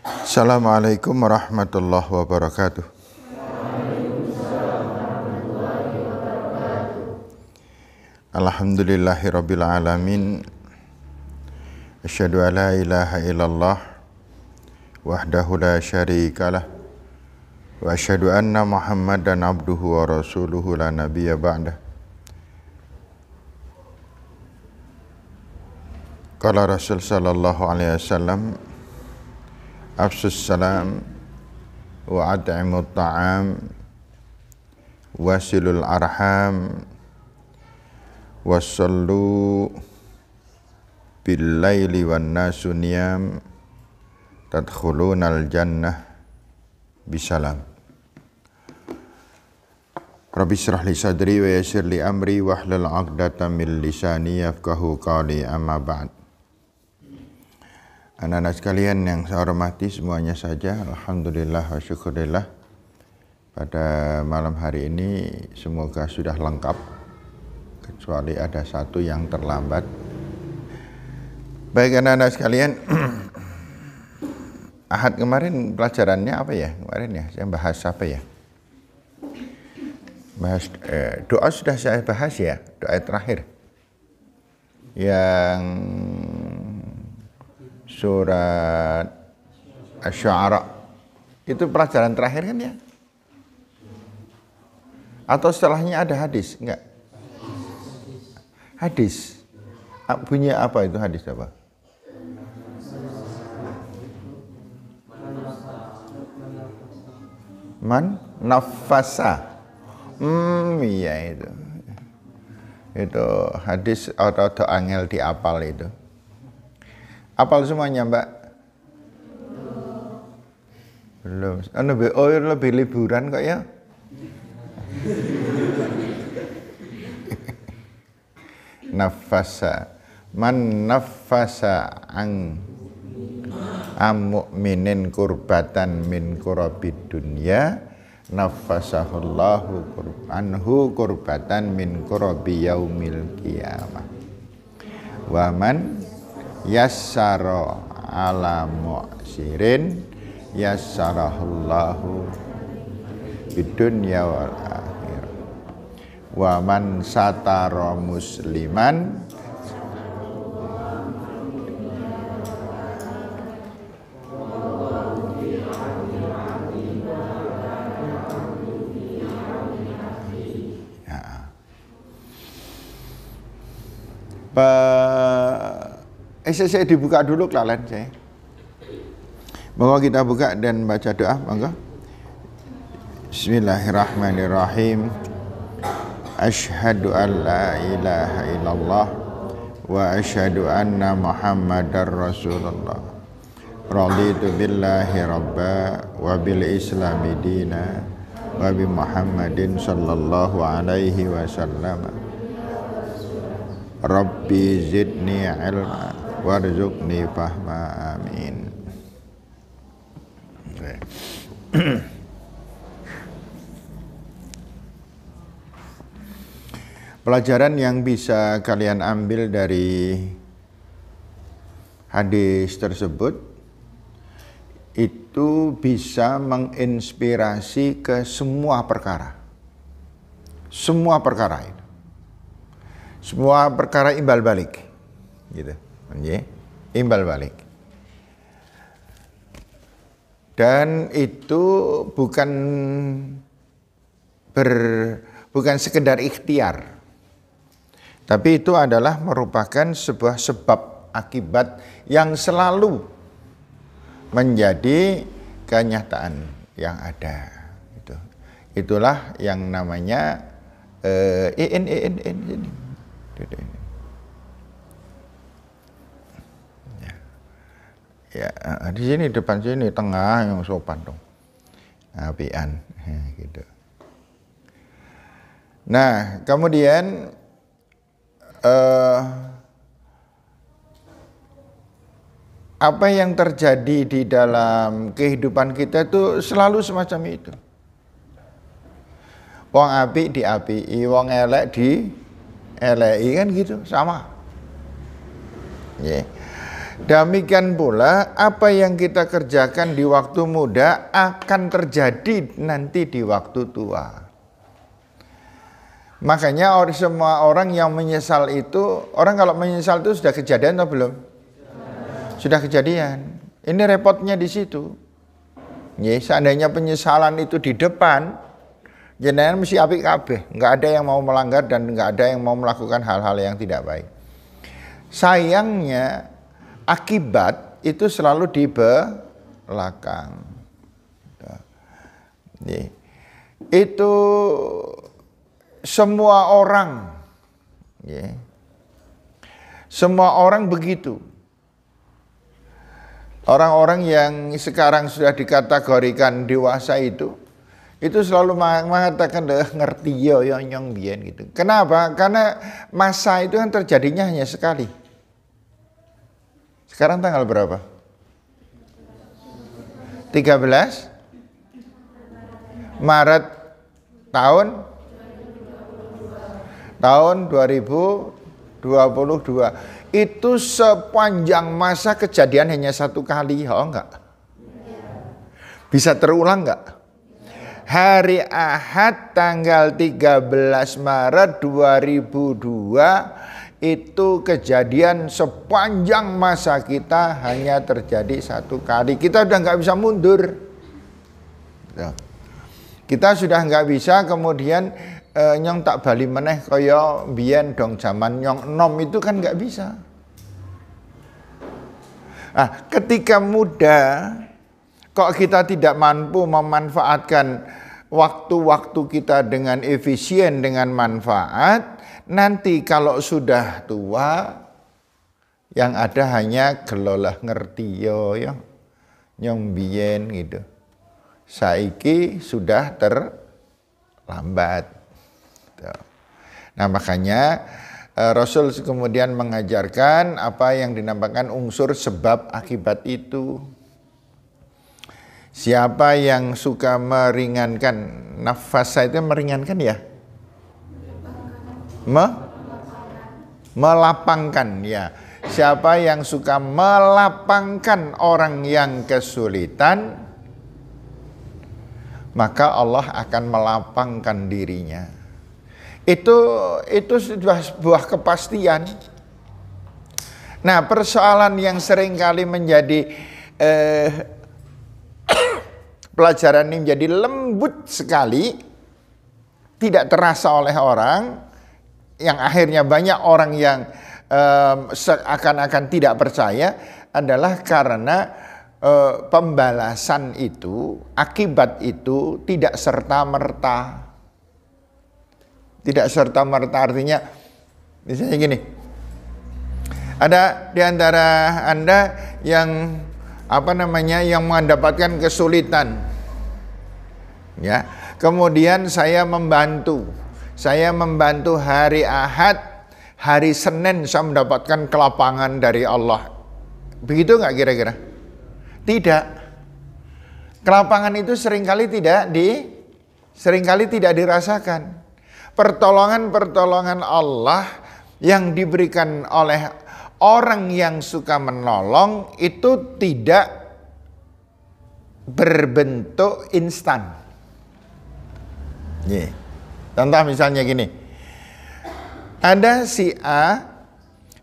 Assalamualaikum warahmatullahi wabarakatuh. Alhamdulillahirabbil alamin. Asyhadu an la ilaha illallah wahdahu la syarikalah wa asyhadu anna Muhammadan abduhu wa rasuluhu la nabiyya ba'dah. Qala Rasul sallallahu alaihi wasallam, afsus salam wa at'imut ta'am wasilul arham wassallu bil laili wan nasu niyam tadkhulunal jannah bisalam. Rabbi shrah li sadri wa yassir li amri wahlul 'uqdatam min lisani yafqahu qawli, amma ba'd. Anak-anak sekalian yang saya hormati semuanya saja, alhamdulillah wa syukurillah, pada malam hari ini semoga sudah lengkap kecuali ada satu yang terlambat. Baik anak-anak sekalian, Ahad kemarin pelajarannya apa ya? Kemarin ya, saya bahas apa ya? Bahas doa sudah saya bahas ya, doa terakhir. Yang surat Asy-Syu'ara itu pelajaran terakhir kan ya? Atau setelahnya ada hadis? Enggak. Hadis. Bunyi apa itu hadis apa? Man nafasa. Iya itu. Itu hadis atau angel diapal itu. Apal semuanya, Mbak? Belum. Lebih liburan kok ya? Nafasa. Man nafasa ang mu'minin kurbatan min kurabid dunya nafasahullahu anhu kurbatan min kurabi yaumil qiyamah. Wa man yassara ala mu'sirin yassarahullahu bidunya wal akhirah. Wa man satara musliman saya dibuka dulu kelalen saya. Bahwa kita buka dan baca doa, monggo. Bismillahirrahmanirrahim. Asyhadu an la ilaha illallah wa asyhadu anna Muhammadar Rasulullah. Raditu billahi rabba wa bil islami dina wa bi Muhammadin sallallahu alaihi wasallam. Rabbi zidni ilma warzuqni fahma, amin. Pelajaran yang bisa kalian ambil dari hadis tersebut itu bisa menginspirasi ke semua perkara. Semua perkara itu. Semua perkara imbal balik. Gitu. Imbal balik. Dan itu bukan sekedar ikhtiar. Tapi itu adalah merupakan sebuah sebab akibat yang selalu menjadi kenyataan yang ada. Itulah yang namanya ini. Ya, di sini depan sini tengah yang sopan dong. Apian gitu. Nah, kemudian apa yang terjadi di dalam kehidupan kita itu selalu semacam itu. Wong apik diapiki, wong elek dieleki kan gitu, sama. Yeah. Demikian pula apa yang kita kerjakan di waktu muda akan terjadi nanti di waktu tua. Makanya semua orang yang menyesal itu, orang kalau menyesal itu sudah kejadian atau belum? Sudah kejadian. Ini repotnya di situ. Ya, seandainya penyesalan itu di depan, jenengan mesti apik kabeh, enggak ada yang mau melanggar dan enggak ada yang mau melakukan hal-hal yang tidak baik. Sayangnya akibat itu selalu di belakang. Itu semua orang, ya. Semua orang begitu. Orang-orang yang sekarang sudah dikategorikan dewasa itu selalu mengatakan ngerti yo nyong biyen gitu. Kenapa? Karena masa itu kan terjadinya hanya sekali. Sekarang tanggal berapa? 13 Maret tahun 2022. Itu sepanjang masa kejadian hanya satu kali, enggak? Bisa terulang enggak? Hari Ahad tanggal 13 Maret 2002 itu kejadian sepanjang masa kita hanya terjadi satu kali. Kita udah nggak bisa mundur. Kita sudah nggak bisa kemudian nyong tak bali meneh kaya biyen dong zaman nyong enom itu kan nggak bisa. Nah, ketika muda kok kita tidak mampu memanfaatkan waktu-waktu kita dengan efisien, dengan manfaat, nanti kalau sudah tua yang ada hanya gelolah ngerti yo nyong biyen gitu. Saiki sudah terlambat. Nah, makanya Rasul kemudian mengajarkan apa yang dinamakan unsur sebab akibat itu. Siapa yang suka meringankan nafas, itu meringankan ya? Melapangkan ya. Siapa yang suka melapangkan orang yang kesulitan, maka Allah akan melapangkan dirinya. Itu sebuah kepastian. Nah, persoalan yang seringkali menjadi pelajaran ini menjadi lembut sekali, tidak terasa oleh orang, yang akhirnya banyak orang yang seakan-akan tidak percaya adalah karena pembalasan itu, akibat itu tidak serta-merta. Tidak serta-merta artinya misalnya gini. Ada di antara Anda yang yang mendapatkan kesulitan. Ya. Kemudian saya membantu hari Ahad, hari Senin saya mendapatkan kelapangan dari Allah. Begitu nggak kira-kira? Tidak. Kelapangan itu seringkali tidak dirasakan. Pertolongan Allah yang diberikan oleh orang yang suka menolong itu tidak berbentuk instan. Contoh misalnya gini. Ada si A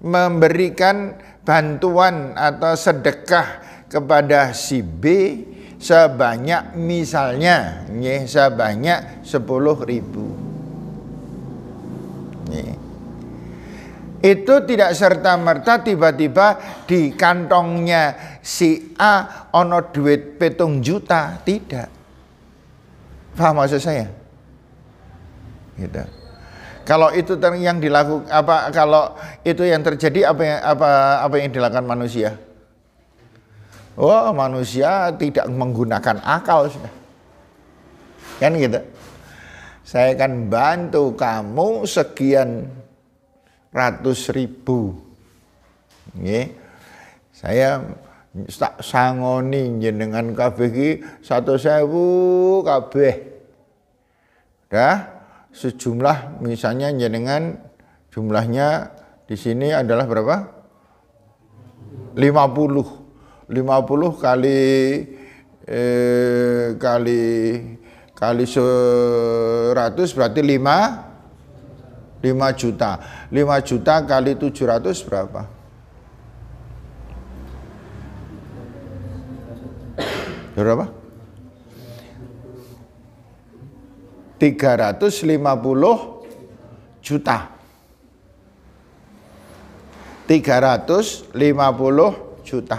memberikan bantuan atau sedekah kepada si B sebanyak misalnya sebanyak 10.000. Itu tidak serta-merta tiba-tiba di kantongnya si A ono duit 7 juta, tidak. Paham maksud saya? Gitu. Kalau itu yang dilakukan kalau itu yang terjadi apa yang dilakukan manusia? Oh, manusia tidak menggunakan akal sudah. Kan gitu. Saya akan bantu kamu sekian ratus ribu. Saya tak sangoni jenengan kabeh iki 100.000 kabeh. Dah sejumlah misalnya jenengan jumlahnya di sini adalah berapa? 50 kali 100 berarti 5 juta. 5 juta kali 700 berapa? Berapa? 350 juta. 350 juta.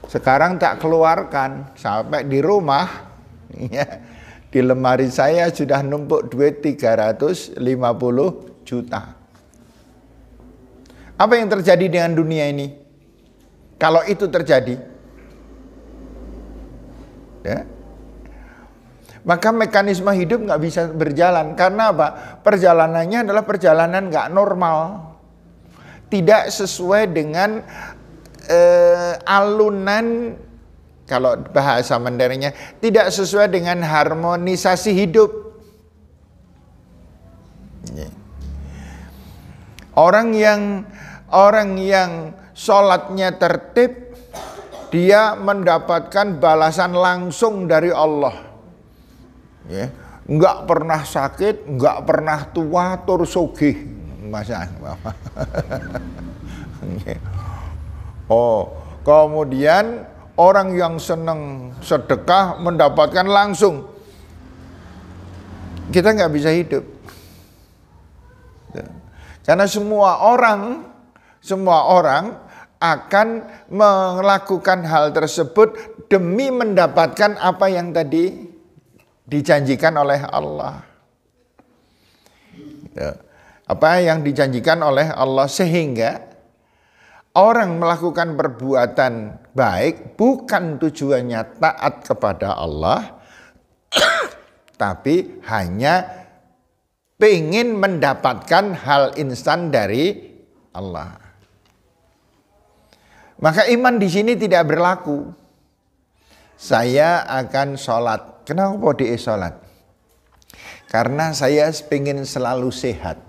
Sekarang tak keluarkan sampai di rumah, ya, di lemari saya sudah numpuk duit 350 juta. Apa yang terjadi dengan dunia ini? Kalau itu terjadi, ya, maka mekanisme hidup nggak bisa berjalan. Karena apa? Perjalanannya adalah perjalanan nggak normal, tidak sesuai dengan alunan, kalau bahasa Mandarinnya, tidak sesuai dengan harmonisasi hidup. Orang yang sholatnya tertib, dia mendapatkan balasan langsung dari Allah. Ya, nggak pernah sakit, nggak pernah tua, tur sugih, masa. Oh, kemudian orang yang senang sedekah mendapatkan langsung. Kita nggak bisa hidup, karena semua orang akan melakukan hal tersebut demi mendapatkan apa yang tadi dijanjikan oleh Allah. Apa yang dijanjikan oleh Allah, sehingga orang melakukan perbuatan baik bukan tujuannya taat kepada Allah, tapi hanya pengen mendapatkan hal instan dari Allah. Maka iman di sini tidak berlaku. Saya akan sholat. Kenapa dia sholat? Karena saya pengen selalu sehat.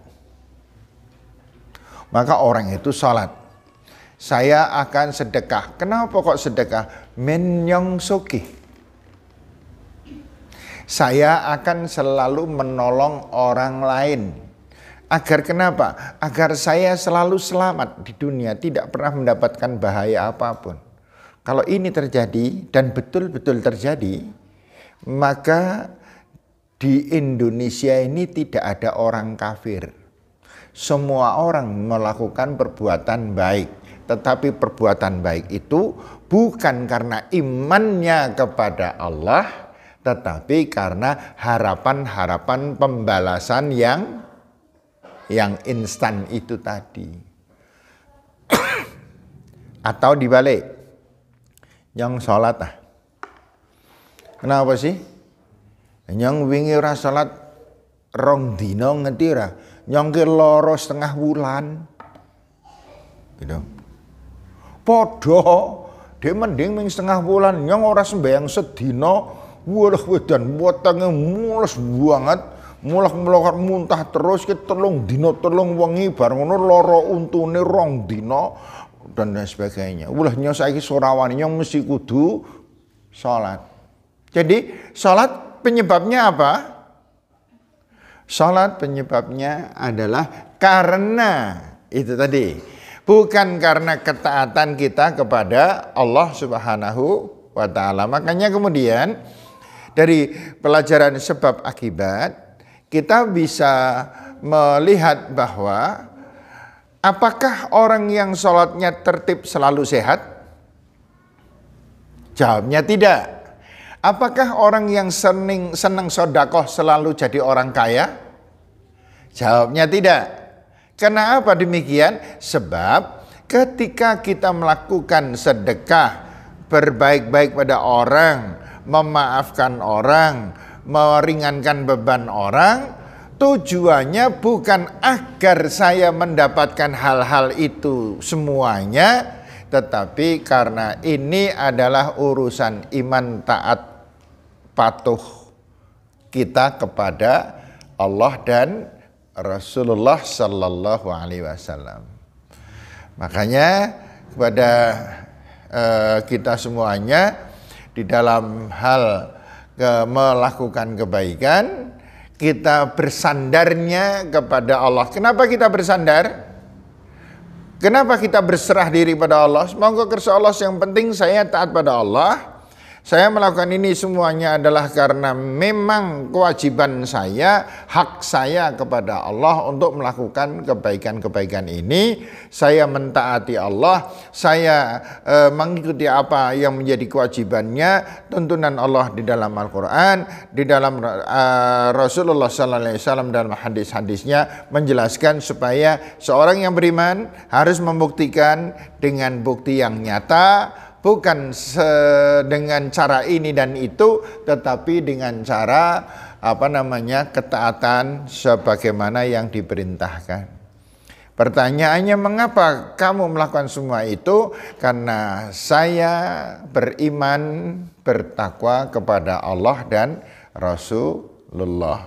Maka orang itu sholat. Saya akan sedekah. Kenapa kok sedekah? Menyong soki. Saya akan selalu menolong orang lain. Agar kenapa? Agar saya selalu selamat di dunia, tidak pernah mendapatkan bahaya apapun. Kalau ini terjadi dan betul-betul terjadi, maka di Indonesia ini tidak ada orang kafir. Semua orang melakukan perbuatan baik. Tetapi perbuatan baik itu bukan karena imannya kepada Allah, tetapi karena harapan-harapan pembalasan yang instan itu tadi. Atau dibalik, yang sholat ah. Kenapa sih? Yang wingi ora sholat rong dino ngerti ora? Yang ke loro setengah bulan. Gitu. Podo, dia mending ming setengah bulan, yang ora sembayang sedino, walah wedan wetenge mules banget, mulak-mulak muntah terus, ke telung dino telung wengi, bareng ngono loro untune rong dino dan lain sebagainya. Ulah nyosaiki sorawani yang mesti kudu salat. Jadi salat penyebabnya apa? Salat penyebabnya adalah karena itu tadi. Bukan karena ketaatan kita kepada Allah Subhanahu wa ta'ala. Makanya kemudian dari pelajaran sebab akibat, kita bisa melihat bahwa apakah orang yang sholatnya tertib selalu sehat? Jawabnya tidak. Apakah orang yang senang sedekah selalu jadi orang kaya? Jawabnya tidak. Kenapa demikian? Sebab ketika kita melakukan sedekah, berbaik-baik pada orang, memaafkan orang, meringankan beban orang, tujuannya bukan agar saya mendapatkan hal-hal itu semuanya, tetapi karena ini adalah urusan iman, taat, patuh kita kepada Allah dan Rasulullah Sallallahu Alaihi Wasallam. Makanya kepada kita semuanya di dalam hal melakukan kebaikan, kita bersandarnya kepada Allah. Kenapa kita bersandar? Kenapa kita berserah diri pada Allah? Semoga kersa Allah, yang penting saya taat pada Allah. Saya melakukan ini semuanya adalah karena memang kewajiban saya, hak saya kepada Allah untuk melakukan kebaikan-kebaikan ini. Saya mentaati Allah, saya mengikuti apa yang menjadi kewajibannya, tuntunan Allah di dalam Al-Quran, di dalam Rasulullah SAW dalam hadis-hadisnya menjelaskan supaya seorang yang beriman harus membuktikan dengan bukti yang nyata, bukan dengan cara ini dan itu, tetapi dengan cara ketaatan sebagaimana yang diperintahkan. Pertanyaannya, mengapa kamu melakukan semua itu? Karena saya beriman, bertakwa kepada Allah dan Rasulullah.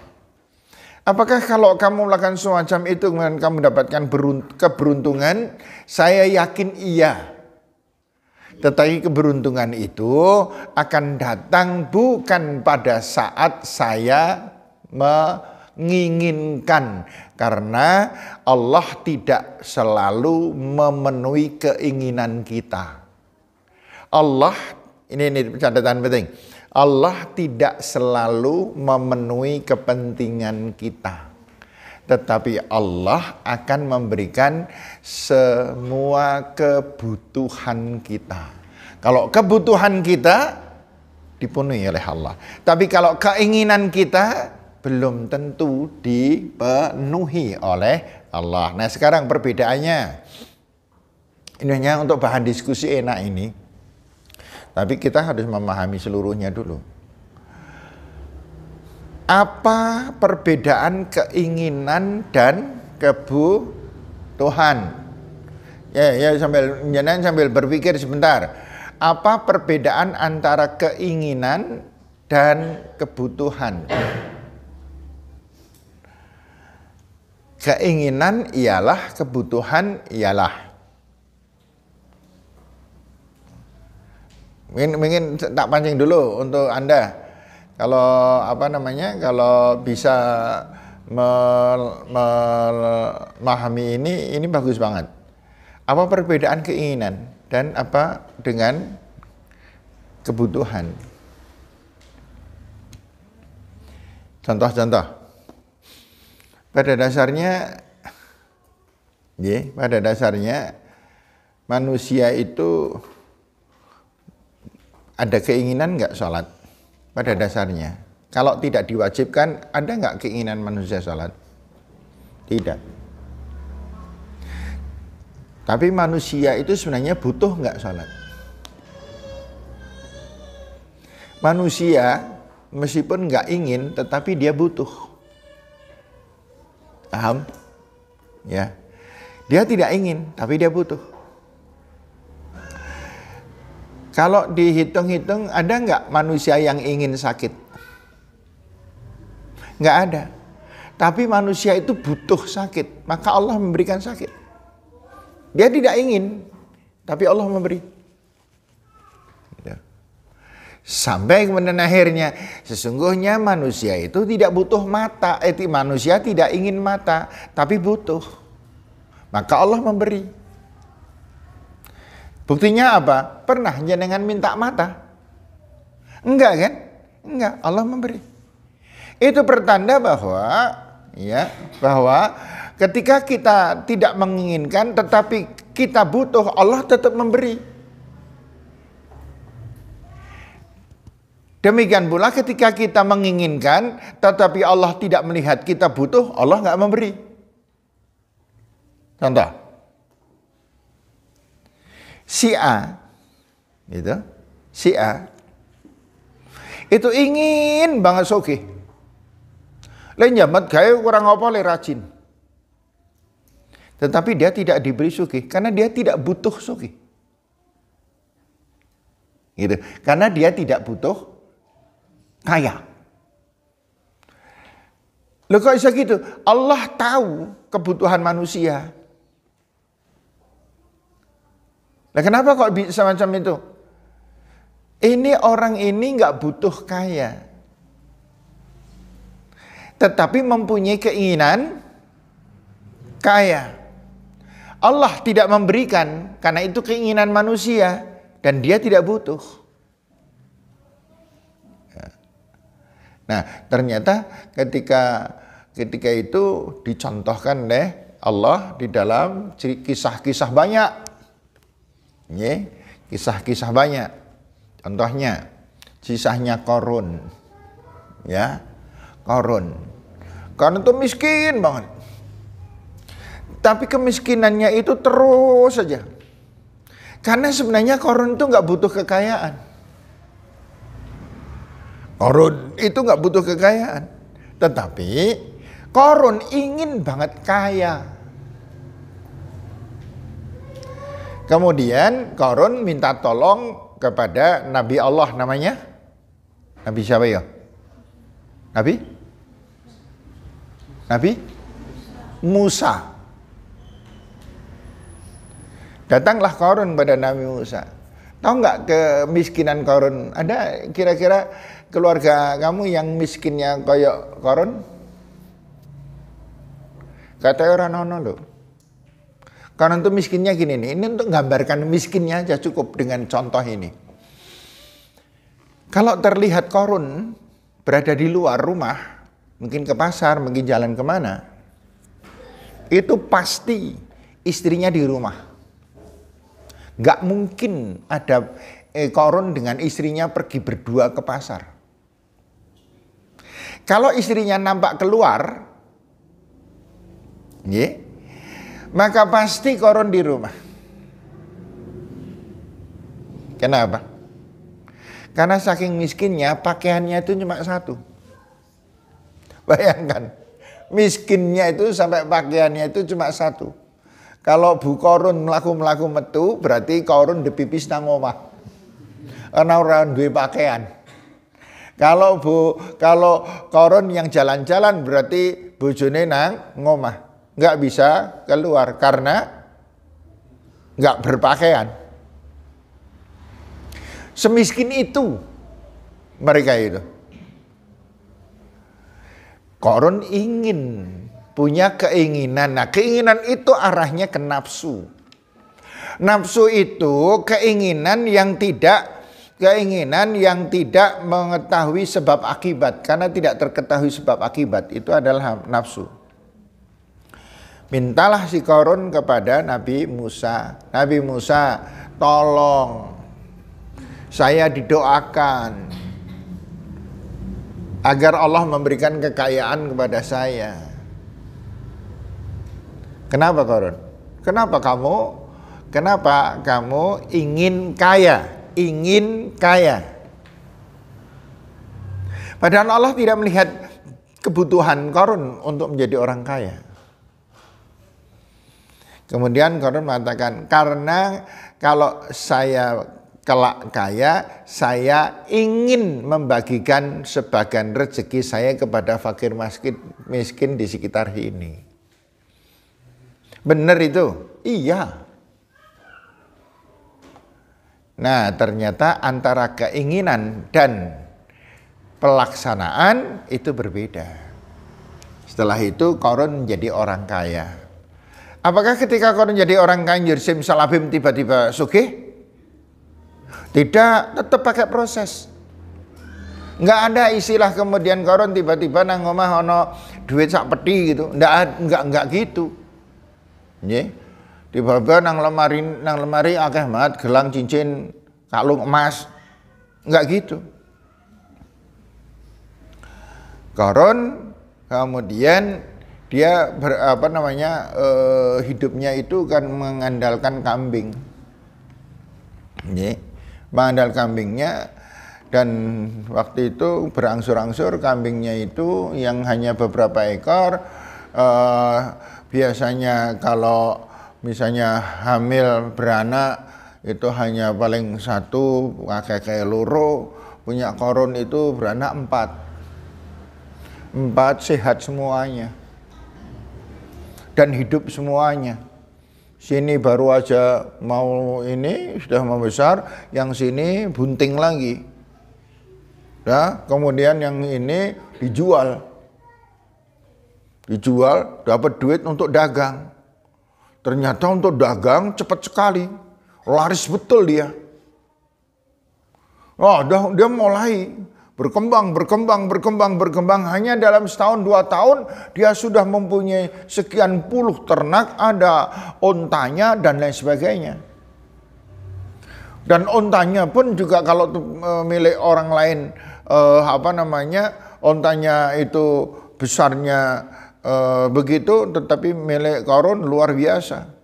Apakah kalau kamu melakukan semacam itu kemudian kamu dapatkan keberuntungan? Saya yakin iya. Tetapi keberuntungan itu akan datang bukan pada saat saya menginginkan, karena Allah tidak selalu memenuhi keinginan kita. Allah, ini catatan penting, Allah tidak selalu memenuhi kepentingan kita, tetapi Allah akan memberikan semua kebutuhan kita. Kalau kebutuhan kita dipenuhi oleh Allah, tapi kalau keinginan kita belum tentu dipenuhi oleh Allah. Nah, sekarang perbedaannya, ini hanya untuk bahan diskusi enak ini, tapi kita harus memahami seluruhnya dulu. Apa perbedaan keinginan dan kebutuhan? Ya sambil berpikir sebentar. Apa perbedaan antara keinginan dan kebutuhan? Keinginan ialah, kebutuhan ialah. Mungkin tak pancing dulu untuk Anda. Kalau kalau bisa memahami ini bagus banget. Apa perbedaan keinginan dan apa dengan kebutuhan? Contoh-contoh. Pada dasarnya manusia itu ada keinginan nggak sholat? Pada dasarnya, kalau tidak diwajibkan, ada nggak keinginan manusia sholat? Tidak. Tapi manusia itu sebenarnya butuh nggak sholat? Manusia meskipun nggak ingin, tetapi dia butuh. Paham? Ya, dia tidak ingin, tapi dia butuh. Kalau dihitung-hitung, ada nggak manusia yang ingin sakit? Nggak ada. Tapi manusia itu butuh sakit, maka Allah memberikan sakit. Dia tidak ingin, tapi Allah memberi. Sampai kemudian akhirnya, sesungguhnya manusia itu tidak butuh mata. Manusia tidak ingin mata, tapi butuh. Maka Allah memberi. Buktinya apa? Pernah jenengan minta mata? Enggak kan? Enggak, Allah memberi. Itu pertanda bahwa ketika kita tidak menginginkan tetapi kita butuh, Allah tetap memberi. Demikian pula ketika kita menginginkan tetapi Allah tidak melihat kita butuh, Allah nggak memberi. Contoh, si A itu ingin banget sugih. Lain jamat gaya kurang apa le rajin. Tetapi dia tidak diberi sugih karena dia tidak butuh sugih. Gitu. Karena dia tidak butuh kaya. Loh kok bisa gitu? Allah tahu kebutuhan manusia. Nah, kenapa kok bisa macam itu? Ini orang ini nggak butuh kaya, tetapi mempunyai keinginan kaya. Allah tidak memberikan karena itu keinginan manusia dan dia tidak butuh. Nah, ternyata ketika itu dicontohkan oleh Allah di dalam kisah-kisah banyak. Kisah-kisah banyak. Contohnya kisahnya Qarun. Ya. Qarun itu miskin banget. Tapi kemiskinannya itu terus saja. Karena sebenarnya Qarun itu nggak butuh kekayaan. Qarun itu nggak butuh kekayaan. Tetapi Qarun ingin banget kaya. Kemudian Qarun minta tolong kepada Nabi Allah, namanya Nabi siapa ya? Nabi Musa. Datanglah Qarun pada Nabi Musa. Tahu nggak kemiskinan Qarun? Ada kira-kira keluarga kamu yang miskinnya kayak Qarun? Kata orang nono loh. Qarun tuh miskinnya gini nih. Ini untuk gambarkan miskinnya aja cukup dengan contoh ini. Kalau terlihat Qarun berada di luar rumah, mungkin ke pasar, mungkin jalan kemana, itu pasti istrinya di rumah. Gak mungkin ada Qarun dengan istrinya pergi berdua ke pasar. Kalau istrinya nampak keluar, maka pasti Qarun di rumah. Kenapa? Karena saking miskinnya pakaiannya itu cuma satu. Bayangkan, miskinnya itu sampai pakaiannya itu cuma satu. Kalau Bu Qarun melaku metu, berarti Qarun dipipis nang omah. Ana ora duwe pakaian. Kalau Qarun yang jalan-jalan, berarti bojone nang ngomah. Nggak bisa keluar karena nggak berpakaian. Semiskin itu mereka itu. Qarun ingin punya keinginan. Nah, keinginan itu arahnya ke nafsu. Nafsu itu keinginan yang tidak mengetahui sebab akibat. Karena tidak terketahui sebab akibat, itu adalah nafsu. Mintalah si Qarun kepada Nabi Musa. Nabi Musa, tolong saya didoakan agar Allah memberikan kekayaan kepada saya. Kenapa Qarun? Kenapa kamu ingin kaya? Ingin kaya. Padahal Allah tidak melihat kebutuhan Qarun untuk menjadi orang kaya. Kemudian Qarun mengatakan, karena kalau saya kelak kaya, saya ingin membagikan sebagian rezeki saya kepada fakir miskin di sekitar ini. Benar itu? Iya. Nah, ternyata antara keinginan dan pelaksanaan itu berbeda. Setelah itu Qarun menjadi orang kaya. Apakah ketika Qarun jadi orang kaya Yursim Salabim tiba-tiba sugih? Tidak, tetap pakai proses. Nggak ada istilah kemudian Qarun tiba-tiba nang omah ono duit sak peti gitu. Nggak gitu. Nggih. Tiba-tiba nang lemari akeh banget gelang cincin kalung emas. Nggak gitu. Qarun kemudian dia hidupnya itu kan mengandalkan kambing. Mengandalkan kambingnya, dan waktu itu berangsur-angsur kambingnya itu yang hanya beberapa ekor. Biasanya kalau misalnya hamil beranak itu hanya paling satu, kayak loro. Punya Qarun itu beranak 4 sehat semuanya dan hidup semuanya. Sini baru aja mau ini sudah membesar, yang sini bunting lagi. Ya, kemudian yang ini dijual. Dijual dapat duit untuk dagang. Ternyata untuk dagang cepat sekali. Laris betul dia. Oh, dia mulai berkembang. Hanya dalam setahun 2 tahun dia sudah mempunyai sekian puluh ternak, ada ontanya dan lain sebagainya. Dan ontanya pun juga kalau milik orang lain, ontanya itu besarnya begitu, tetapi milik Qarun luar biasa.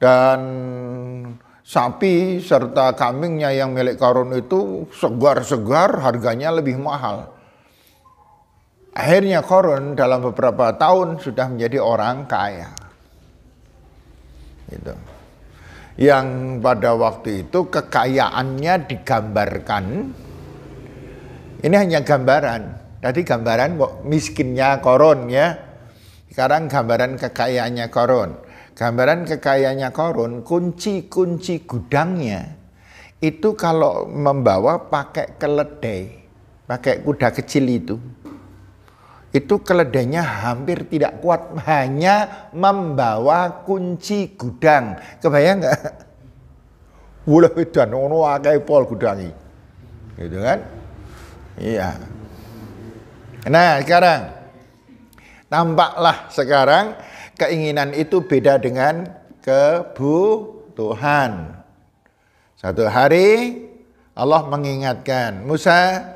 Dan sapi serta kambingnya yang milik Qarun itu segar-segar, harganya lebih mahal. Akhirnya Qarun dalam beberapa tahun sudah menjadi orang kaya. Gitu. Yang pada waktu itu kekayaannya digambarkan, ini hanya gambaran. Tadi gambaran miskinnya Qarun ya. Sekarang gambaran kekayaannya Qarun. Gambaran kekayaannya Qarun, kunci-kunci gudangnya itu kalau membawa pakai keledai, pakai kuda kecil itu keledainya hampir tidak kuat, hanya membawa kunci gudang. Kebayang nggak? Wala edan ono akeh pol gudangi. Gitu kan? Iya. Nah, sekarang tampaklah sekarang keinginan itu beda dengan kebutuhan. Satu hari Allah mengingatkan Musa,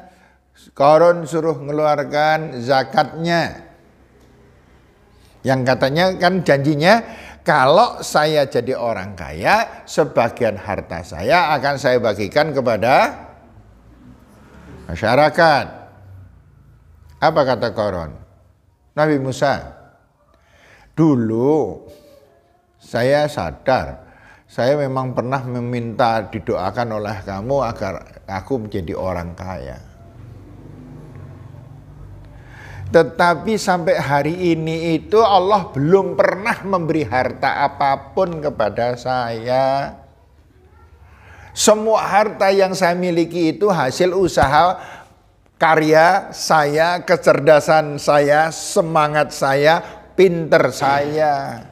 Qarun suruh mengeluarkan zakatnya. Yang katanya kan janjinya, kalau saya jadi orang kaya, sebagian harta saya akan saya bagikan kepada masyarakat. Apa kata Qarun? Nabi Musa, dulu saya sadar, saya memang pernah meminta didoakan oleh kamu agar aku menjadi orang kaya. Tetapi sampai hari ini itu Allah belum pernah memberi harta apapun kepada saya. Semua harta yang saya miliki itu hasil usaha karya saya, kecerdasan saya, semangat saya, pinter saya.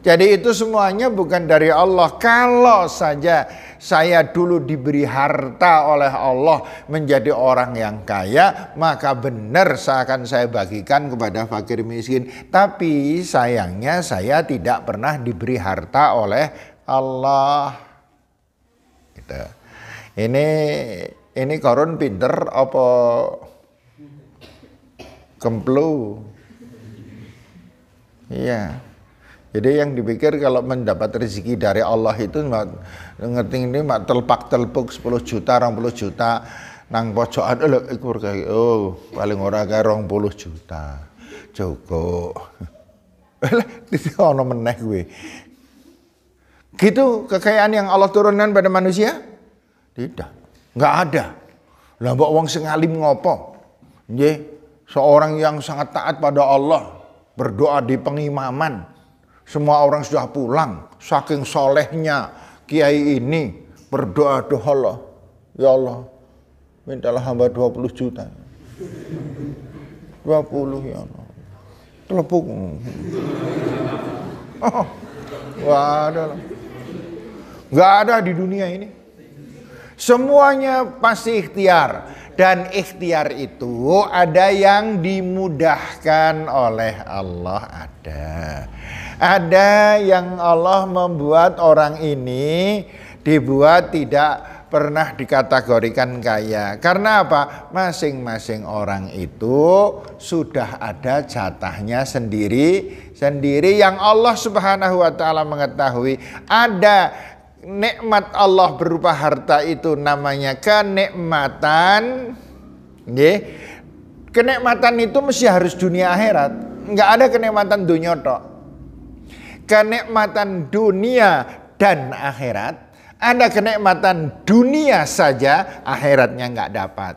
Jadi itu semuanya bukan dari Allah. Kalau saja saya dulu diberi harta oleh Allah menjadi orang yang kaya, maka benar akan saya bagikan kepada fakir miskin. Tapi sayangnya saya tidak pernah diberi harta oleh Allah. Gitu. Ini Qarun pinter apa kemplu? Iya. Jadi yang dipikir kalau mendapat rezeki dari Allah itu ngerti ini mak telpak-telpuk 10 juta, 20 juta nang pojokan paling ora kae 20 juta. Cukup. Lah ono meneh kuwi. Gitu kekayaan yang Allah turunkan pada manusia? Tidak. Enggak ada. Lah mbok wong sing alim ngopo? Nggih, seorang yang sangat taat pada Allah, berdoa di pengimaman. Semua orang sudah pulang, saking solehnya kiai ini berdoa, doa Allah, ya Allah, mintalah hamba 20 juta. 20 ya Allah. Telepuk. Oh, nggak ada di dunia ini. Semuanya pasti ikhtiar. Dan ikhtiar itu ada yang dimudahkan oleh Allah, ada yang Allah membuat orang ini dibuat tidak pernah dikategorikan kaya. Karena apa? Masing-masing orang itu sudah ada jatahnya sendiri yang Allah Subhanahu wa taala mengetahui. Ada nikmat Allah berupa harta itu namanya kenikmatan. Nggih. Kenikmatan itu mesti harus dunia akhirat. Enggak ada kenikmatan dunia tok. Kenikmatan dunia dan akhirat. Ada kenikmatan dunia saja, akhiratnya enggak dapat.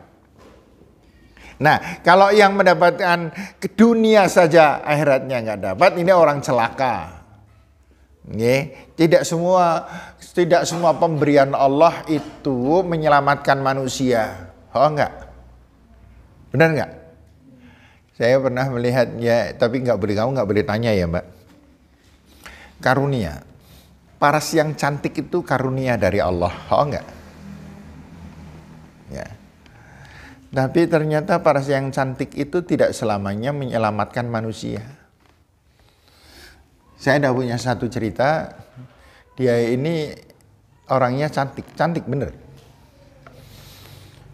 Nah, kalau yang mendapatkan ke dunia saja akhiratnya enggak dapat, ini orang celaka. Tidak semua pemberian Allah itu menyelamatkan manusia. Oh enggak? Benar enggak? Saya pernah melihatnya, tapi kamu nggak boleh tanya ya Mbak. Karunia. Paras yang cantik itu karunia dari Allah. Oh enggak? Ya. Tapi ternyata paras yang cantik itu tidak selamanya menyelamatkan manusia. Saya ada punya satu cerita, dia ini orangnya cantik bener.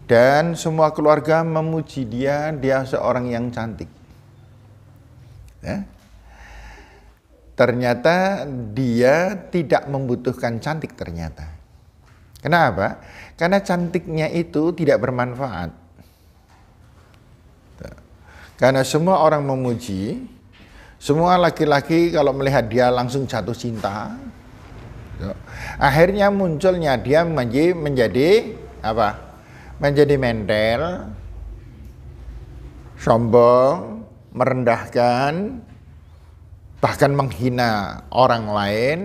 Dan semua keluarga memuji dia seorang yang cantik. Ya. Ternyata dia tidak membutuhkan cantik ternyata. Kenapa? Karena cantiknya itu tidak bermanfaat. Karena semua orang memuji, semua laki-laki kalau melihat dia langsung jatuh cinta. Akhirnya munculnya dia menjadi apa? Menjadi mentel, sombong, merendahkan, bahkan menghina orang lain.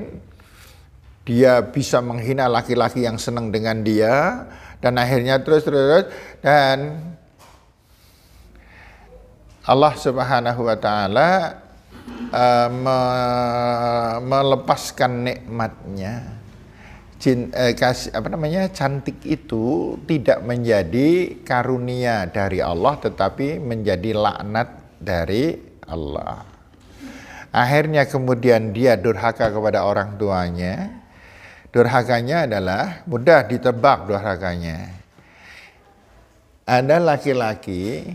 Dia bisa menghina laki-laki yang senang dengan dia, dan akhirnya terus dan Allah Subhanahu wa taala melepaskan nikmatnya. Cantik itu tidak menjadi karunia dari Allah, tetapi menjadi laknat dari Allah. Akhirnya kemudian dia durhaka kepada orang tuanya. Durhakanya adalah mudah ditebak durhakanya. Ada laki-laki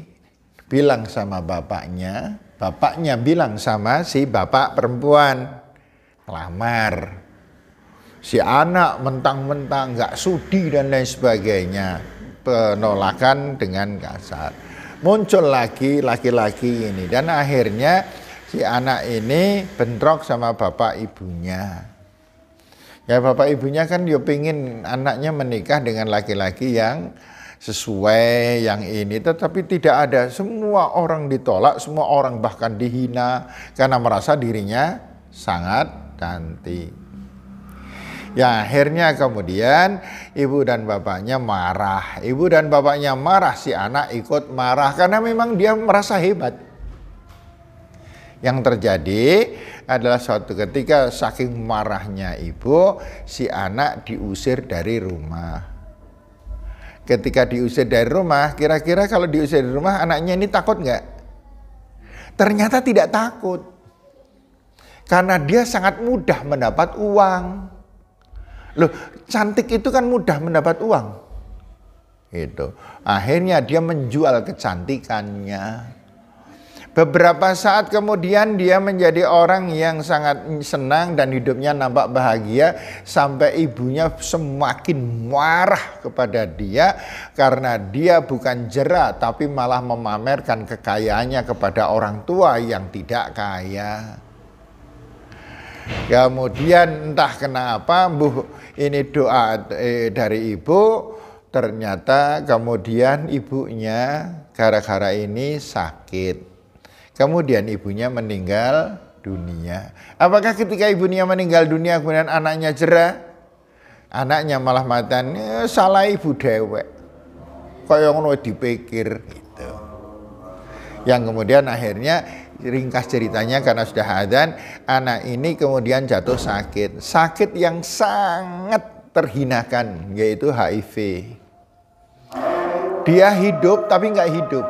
bilang sama bapaknya, bapaknya bilang sama si bapak perempuan, lamar. Si anak mentang-mentang nggak sudi dan lain sebagainya, penolakan dengan kasar. Muncul lagi laki-laki ini, dan akhirnya si anak ini bentrok sama bapak ibunya. Ya bapak ibunya kan dia pengen anaknya menikah dengan laki-laki yang sesuai yang ini, tetapi tidak ada. Semua orang ditolak, semua orang bahkan dihina karena merasa dirinya sangat cantik. Ya akhirnya kemudian ibu dan bapaknya marah. Ibu dan bapaknya marah, si anak ikut marah karena memang dia merasa hebat. Yang terjadi adalah suatu ketika saking marahnya ibu, si anak diusir dari rumah. Ketika diusir dari rumah, kira-kira kalau diusir dari rumah anaknya ini takut nggak? Ternyata tidak takut. Karena dia sangat mudah mendapat uang. Loh, cantik itu kan mudah mendapat uang. Itu. Akhirnya dia menjual kecantikannya. Beberapa saat kemudian dia menjadi orang yang sangat senang dan hidupnya nampak bahagia, sampai ibunya semakin marah kepada dia karena dia bukan jera tapi malah memamerkan kekayaannya kepada orang tua yang tidak kaya. Kemudian entah kenapa ini doa dari ibu, ternyata kemudian ibunya gara-gara ini sakit. Kemudian ibunya meninggal dunia. Apakah ketika ibunya meninggal dunia kemudian anaknya jera? Anaknya malah matan, salah ibu dewek. Kaya ngono dipikir gitu. Yang kemudian akhirnya ringkas ceritanya karena sudah adzan, anak ini kemudian jatuh sakit. Sakit yang sangat terhinakan, yaitu HIV. Dia hidup tapi nggak hidup.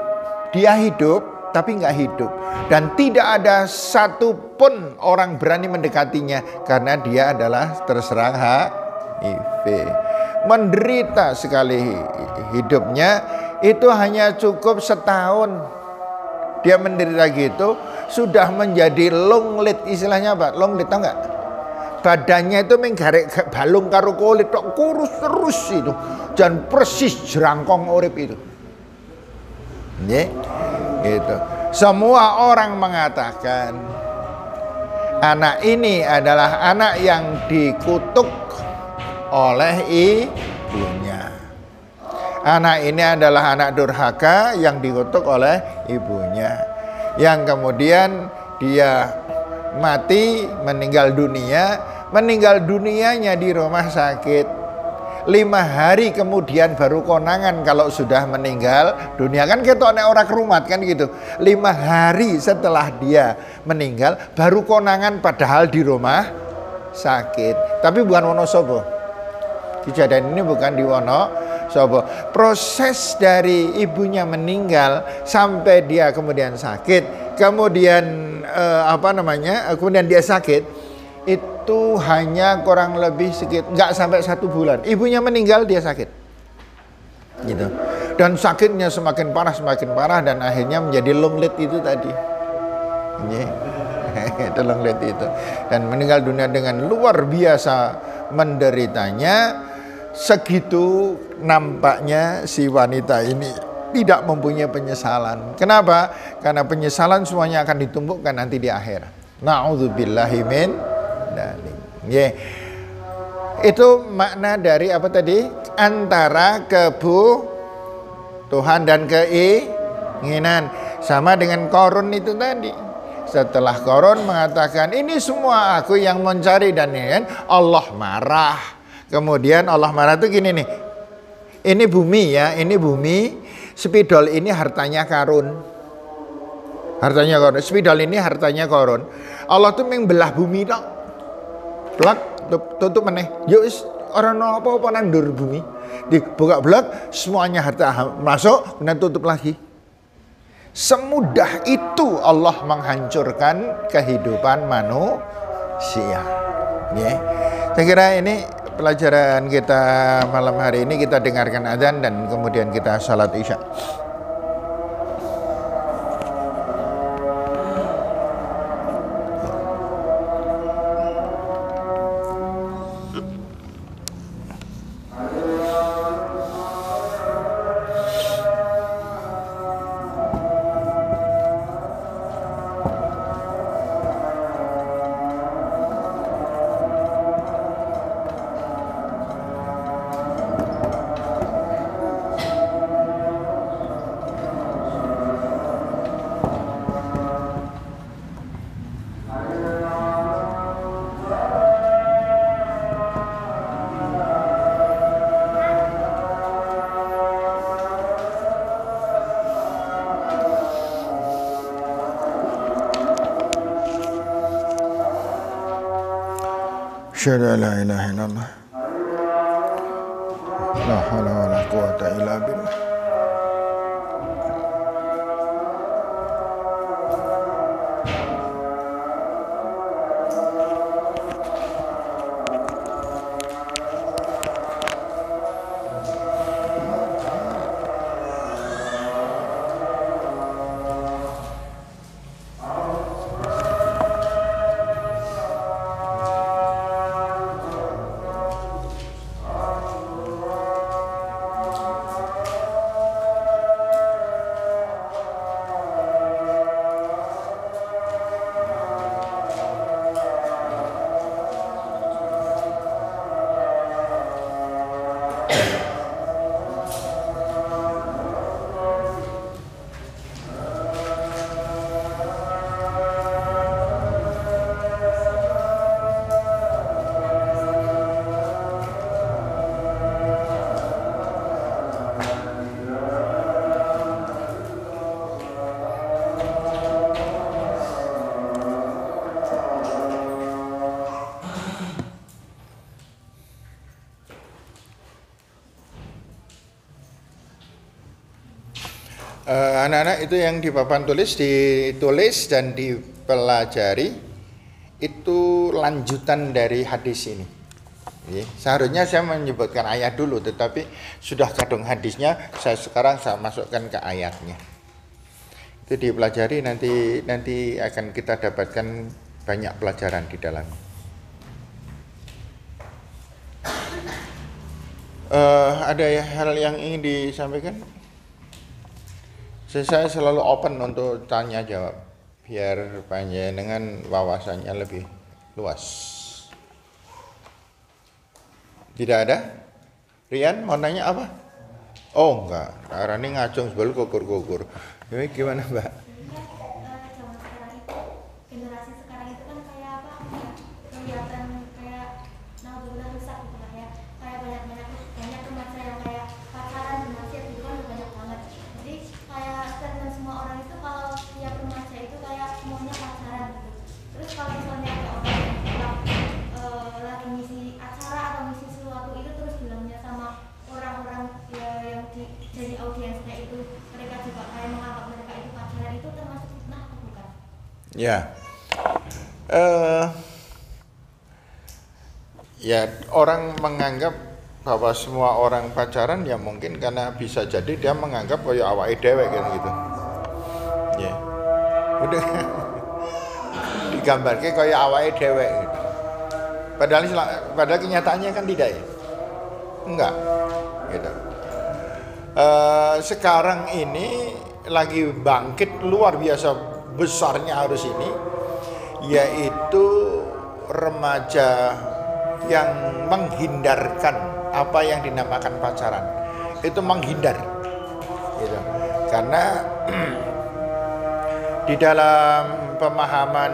Dia hidup tapi nggak hidup, dan tidak ada satupun orang berani mendekatinya karena dia adalah terserang HIV. Menderita sekali hidupnya, itu hanya cukup setahun dia menderita gitu, sudah menjadi long lead. Istilahnya apa? Long lead, tau nggak? Badannya itu menggarek balung karo kulit, kurus terus itu, dan persis jerangkong urip itu. Itu. Semua orang mengatakan anak ini adalah anak yang dikutuk oleh ibunya. Anak ini adalah anak durhaka yang dikutuk oleh ibunya, yang kemudian dia mati, meninggal dunia meninggal dunianya di rumah sakit. 5 hari kemudian baru konangan kalau sudah meninggal dunia, kan ketoknya orang kerumat kan gitu. 5 hari setelah dia meninggal baru konangan padahal di rumah sakit. Tapi bukan Wonosobo. Kejadian ini bukan di Wonosobo. Proses dari ibunya meninggal sampai dia kemudian sakit, kemudian kemudian dia sakit, itu hanya kurang lebih nggak sampai 1 bulan. Ibunya meninggal dia sakit, gitu. Dan sakitnya semakin parah dan akhirnya menjadi long lead itu tadi. Itu long lead itu, dan meninggal dunia dengan luar biasa menderitanya. Segitu nampaknya si wanita ini tidak mempunyai penyesalan. Kenapa? Karena penyesalan semuanya akan ditumpukkan nanti di akhir. Na'udzubillahi min dzalik. Itu makna dari apa tadi? Antara kebutuhan dan keinginan. Sama dengan Qarun itu tadi. Setelah Qarun mengatakan ini semua aku yang mencari dan ini, Allah marah. Kemudian Allah marah itu gini nih. Ini bumi ya, ini bumi. Spidol ini hartanya Qarun. Hartanya Qarun. Spidol ini hartanya Qarun. Allah tuh membelah bumi tok. Blak tutup meneh. Yo wis ora ono apa-apa nang ndur bumi. Dibuka blak semuanya harta masuk kemudian tutup lagi. Semudah itu Allah menghancurkan kehidupan manusia. Ya. Saya kira ini pelajaran kita malam hari ini. Kita dengarkan azan dan kemudian kita salat Isya. Asyhadu an la ilaha illallah. La haula wala quwata illa billah. Anak-anak itu yang di papan tulis ditulis dan dipelajari itu lanjutan dari hadis ini. Seharusnya saya menyebutkan ayat dulu, tetapi sudah kadung hadisnya, saya masukkan ke ayatnya. Itu dipelajari, nanti akan kita dapatkan banyak pelajaran di dalam. Ada hal yang ingin disampaikan? Saya selalu open untuk tanya jawab biar panjenengan wawasannya lebih luas. Tidak ada? Rian mau nanya apa? Oh enggak, Rani ngacung sebel kukur-kukur. Ini gimana Mbak? Generasi sekarang itu kan kayak apa? Kelihatan kayak semua orang itu kalau tiap remaja itu kayak semuanya pacaran gitu. Terus kalau misalnya ada orang yang lagi ngisi acara atau ngisi sesuatu itu terus bilangnya sama orang-orang yang jadi audiensnya itu mereka juga kayak menganggap mereka itu pacaran, itu termasuk fitnah atau bukan? Ya. Ya, orang menganggap bahwa semua orang pacaran ya mungkin karena bisa jadi dia menganggap kayak awake dhewe gitu. Ya. Udah digambarkan kayak awake dhewe gitu. Padahal kenyataannya kan tidak ya. Enggak. Gitu. Sekarang ini lagi bangkit luar biasa besarnya arus ini, yaitu remaja yang menghindarkan apa yang dinamakan pacaran. Itu menghindar gitu. Karena di dalam pemahaman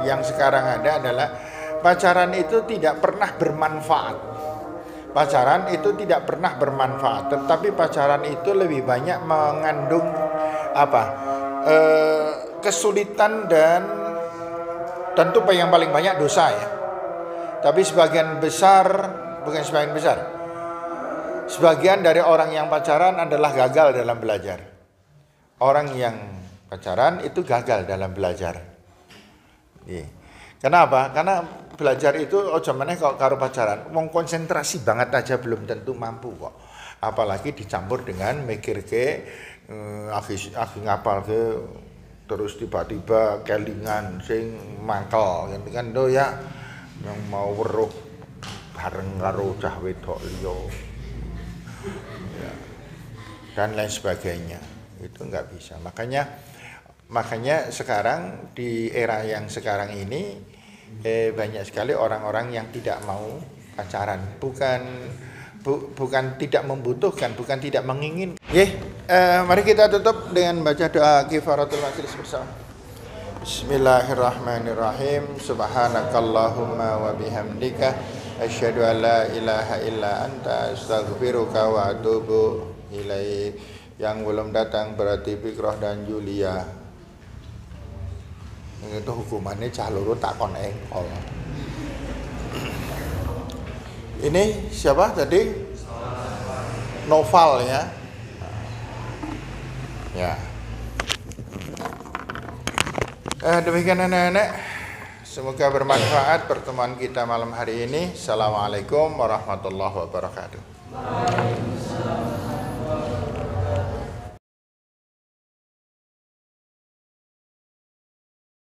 yang sekarang ada adalah pacaran itu tidak pernah bermanfaat. Pacaran itu tidak pernah bermanfaat, tetapi pacaran itu lebih banyak mengandung kesulitan dan tentu yang paling banyak dosa ya. Tapi sebagian besar, bukan sebagian besar, sebagian dari orang yang pacaran adalah gagal dalam belajar. Orang yang pacaran itu gagal dalam belajar. Kenapa? Karena belajar itu ojo meneh kok karo pacaran. Wong konsentrasi banget aja belum tentu mampu kok. Apalagi dicampur dengan mikir ke ngapal ke terus tiba-tiba kelingan sing mangkel kan do ya yang mau weruh bareng karo cah wedok liya. Ya. Dan lain sebagainya. Itu enggak bisa. Makanya sekarang di era yang sekarang ini banyak sekali orang-orang yang tidak mau pacaran, bukan tidak membutuhkan, bukan tidak menginginkan. Mari kita tutup dengan baca doa kifaratul majlis bersama. Bismillahirrahmanirrahim. Subhanakallahumma wa bihamdika asyhadu an la ilaha illa anta astaghfiruka wa atubu ilaik. Yang belum datang berarti Fikroh dan Julia. Itu hukumannya cah loro takon engkol. Ini siapa tadi? Noval ya. Ya. Demikian anak-anak. Semoga bermanfaat pertemuan kita malam hari ini. Assalamualaikum warahmatullahi wabarakatuh.